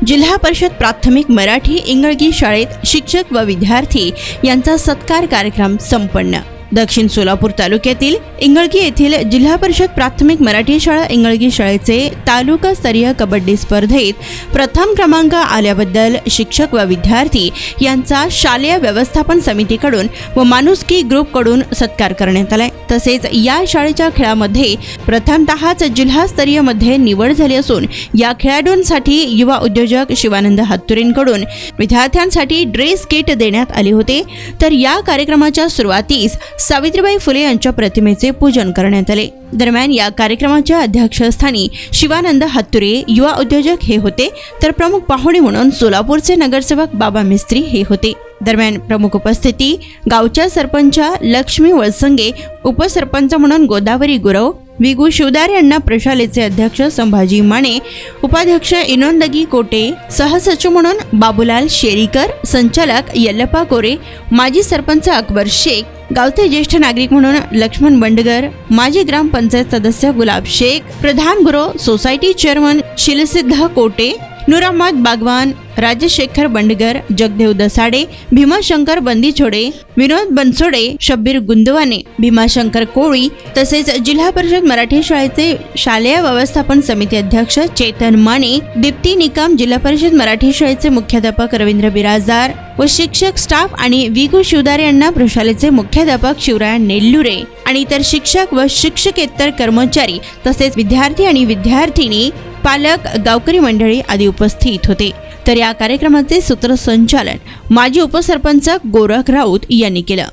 जिल्हा परिषद प्राथमिक मराठी इंगळगी शाळेत शिक्षक व विद्यार्थी यांचा सत्कार कार्यक्रम संपन्न। दक्षिण सोलापूर तालुक्यातील इंगळगी येथील जिल्हा परिषद प्राथमिक मराठी शाळा इंगळगी शाळेचे तालुकास्तरीय कबड्डी स्पर्धेत प्रथम क्रमांक आल्याबद्दल शिक्षक व विद्यार्थी यांचा शालेय व्यवस्थापन समितीकडून व माणुसकी ग्रुपकडून सत्कार करण्यात आलाय। तसेच या शाळेच्या खेळामध्ये प्रथमतःच जिल्हास्तरीय मध्ये निवड झाली असून या खेळाडूंसाठी युवा उद्योजक शिवानंद हत्तुरेंकडून विद्यार्थ्यांसाठी ड्रेस किट देण्यात आले होते। तर या कार्यक्रमाच्या सुरुवातीस सावित्रीबाई फुले यांच्या प्रतिमेचे पूजन करण्यात आले। दरम्यान या कार्यक्रमाच्या अध्यक्षस्थानी शिवानंद हत्तुरे युवा उद्योजक हे होते, तर प्रमुख पाहुणे म्हणून सोलापूरचे नगरसेवक बाबा मिस्त्री हे होते। दरम्यान प्रमुख उपस्थिती गावच्या सरपंच लक्ष्मी वळसंगे, उपसरपंच म्हणून गोदावरी गुरव, विगू शिवदार यांना प्रशालेचे अध्यक्ष संभाजी माने, उपाध्यक्ष इनोंदगी कोटे, सहसचिव म्हणून बाबूलाल शेरीकर, संचालक यल्लप्पा कोरे, माजी सरपंच अकबर शेख, गावचे ज्येष्ठ नागरिक म्हणून लक्ष्मण बंडगर, माजी ग्रामपंचायत सदस्य गुलाब शेख, प्रधान गुरव, सोसायटी चेअरमन शिलसिद्ध कोटे, नूर अहमद बागवान, राजशेखर बंडगर, जगदेव दसाडे, भीमाशंकर बंदीछोडे, विनोद बनसोडे, शब्बीर गुंदवाने, भीमाशंकर कोळी, तसेच जिल्हा परिषद मराठी शाळेचे शालेय व्यवस्थापन समिती अध्यक्ष चेतन माने, दीप्ती निकम, जिल्हा परिषद मराठी शाळेचे मुख्याध्यापक रवींद्र बिराजदार व शिक्षक स्टाफ आणि विगू शिवदार यांना प्रशालेचे मुख्याध्यापक शिवराय नेल्लुरे आणि इतर शिक्षक व शिक्षकेतर कर्मचारी तसेच विद्यार्थी आणि विद्यार्थिनी, पालक, गावकरी मंडळी आदी उपस्थित होते। तर या कार्यक्रमाचे सूत्रसंचालन माजी उपसरपंच गोरख राऊत यांनी केलं।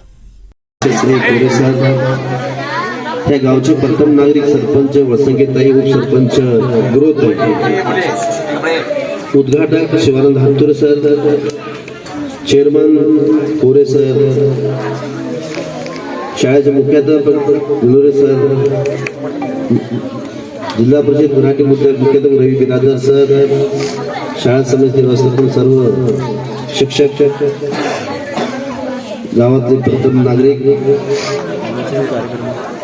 त्या गावचे प्रथम नागरिक सरपंच वसंगीताई, उपसरपंच गुरुताई, उद्घाटक शिवानंद हत्तुरे सर, चेअरमन कोरे सर, शाळेचे मुख्याध्यापक लोरे सर, जिल्हा परिषद मराठी मुख्याध्यापक रवी बिराजदार सर, शाळा समिती व्यवस्थापन सर्व शिक्षक, गावातले प्रथम नागरिक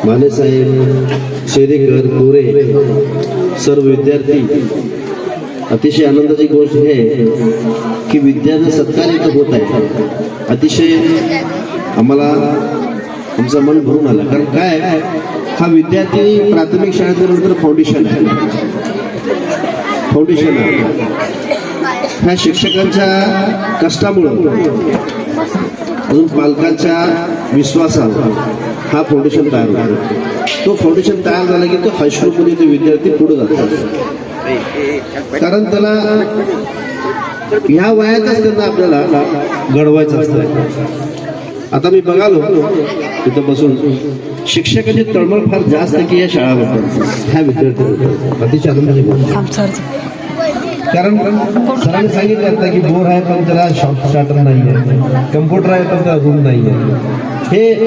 माने साहेब, शेरीकर, कोरे, सर्व विद्यार्थी। अतिशय आनंदाची गोष्ट आहे की विद्यार्थी सत्कार इथं होत आहे। अतिशय आम्हाला आमचं मन भरून आलं, कारण काय हा विद्यार्थी प्राथमिक शाळेनंतर फाउंडेशन आहे। ह्या शिक्षकांच्या कष्टामुळं अजून पालकांच्या विश्वासावर हा फाउंडेशन तयार होतो। तो फाउंडेशन तयार झाला की तो हायस्कूलमध्ये ते विद्यार्थी पुढे जातात, कारण त्याला ह्या वयातच त्यांना आपल्याला घडवायचं असतं। आता मी बघालो तिथं बसून शिक्षकांची तळमळ फार जास्त की या शाळाबद्दल, ह्या विद्यार्थ्यांबद्दल अतिशय आनंदाची गोष्ट। कारण सरांनी सांगितलं आता की बोर आहे पण त्याला शॉर्टर नाही आहे, कम्प्युटर आहे पण त्याला रूम नाही आहे, हे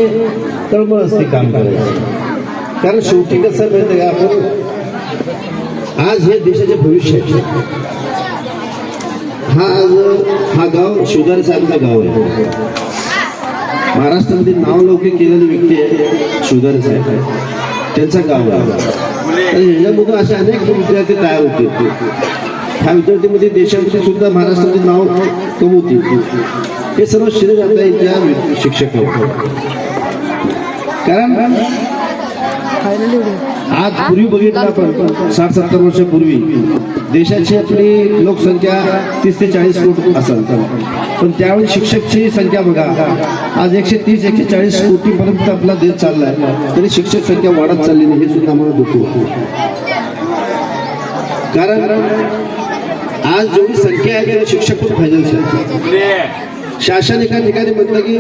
तळमळ असते काम करायचं। कारण शेवटी कसं माहिती का, आपण आज हे देशाचे भविष्य आहे। हा गाव शिवदार साहेबांचं गाव आहे, महाराष्ट्रामध्ये नावलौकिक केलेली व्यक्ती आहे शिवदार साहेब, त्यांचं गाव आहे। ह्याच्यामधून असे अनेक विद्यार्थी तयार होते, ह्या विद्यार्थीमध्ये देशामध्ये सुद्धा महाराष्ट्राचे नाव कमवतील, हे सर्व श्रेय जाता यांच्या शिक्षक। कारण आज पूर्वी बघितलं आपण 60-70 वर्षापूर्वी देशाची आपली लोकसंख्या 30 ते 40 कोटी असेल, पण त्यावेळी शिक्षकची संख्या बघा आज 130-140 कोटीपर्यंत आपला देश चाललाय, तरी शिक्षक संख्या वाढत चालली नाही, हे सुद्धा आम्हाला दुःख होतं। कारण आज जेवढी संख्या आहे तेवढे शिक्षक खूप फायदा। शासन एका ठिकाणी म्हणतं की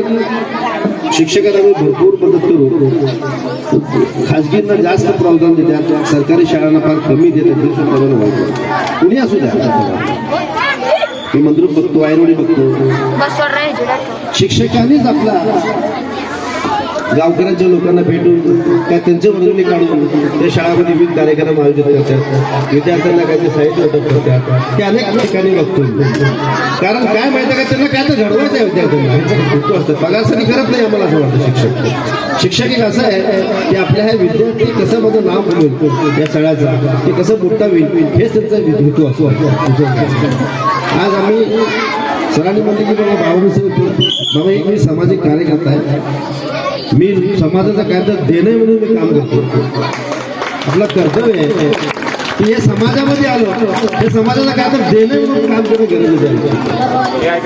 शिक्षकांना आम्ही भरपूर मदत करू, खाजगींना जास्त प्रावधान देतात, सरकारी शाळांना फार कमी देतात, कुणी असू द्या। मी मंद्रुप बघतो, आयरोडी बघतो, शिक्षकांनीच आपला गावकऱ्यांच्या लोकांना भेटून काय त्यांचे वर्गणी काढून त्या शाळामध्ये विविध कार्यक्रम आयोजित करतात, विद्यार्थ्यांना काय ते साहित्य वाटप करतात, ते अनेक ठिकाणी बघतो। कारण काय माहिती आहे का, त्यांना काय तर घडवायचं आहे विद्यार्थ्यांना, असतं पगारसाठी करत नाही आम्हाला असं वाटतं। शिक्षक एक असं आहे की आपल्या ह्या विद्यार्थी कसं माझं नाव होईल या शाळेचं, ते कसं मोठा होईल हेच त्यांचा हेतू असतो। आज आम्ही सरांनी म्हणले की बाबा बाबा एक मी सामाजिक कार्यकर्ता आहे, मी समाजाचा कायदा देणं म्हणून मी काम करतो. आपलं कर्तव्य आहे की हे समाजामध्ये आलो, हे समाजाला कायदा देणं म्हणून काम करणं गरजेचं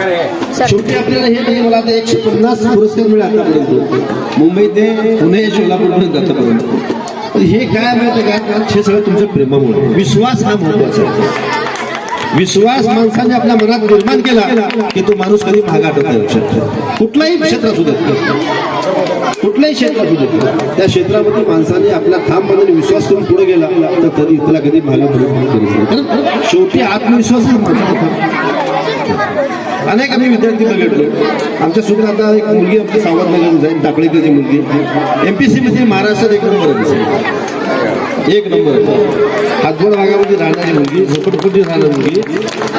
आहे. शेवटी आपल्याला हे नाही, मला आता 150 पुरस्कार मिळाले आतापर्यंत, मुंबई ते पुणे सोलापूरपर्यंत आतापर्यंत. हे काय माहिती काय, हे सगळं तुमच्या प्रेमामुळे. विश्वास हा महत्वाचा आहे. विश्वास माणसाने आपल्या मनात निर्माण केला की तो माणूस कधी मागे हटत नाही. कुठलाही क्षेत्र असू दे, कुठल्याही क्षेत्र असू दे, त्या क्षेत्रामध्ये माणसाने आपल्या ठामपणाने विश्वास करून पुढे गेला तर कधी त्याला कधी मागे पडत. शेवटी आत्मविश्वास हा माणसाचा. अनेक आम्ही विद्यार्थी बघितलो. आमच्या सुद्धा आता एक मुलगी आमच्या सावंतनगर जाईल, टाकळीकरची मुलगी, MPSC मध्ये महाराष्ट्रात 1 नंबर आहे. 1 नंबर आहे. हातगोड भागामध्ये राहणारी मुलगी, झोपडपट्टी राहणारी मुलगी,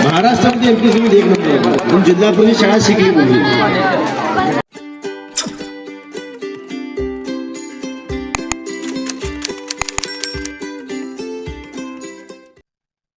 महाराष्ट्रामध्ये MPSC मध्ये 1 नंबर आहे. पण जिल्हा परिषद शाळा शिकली मुलगी.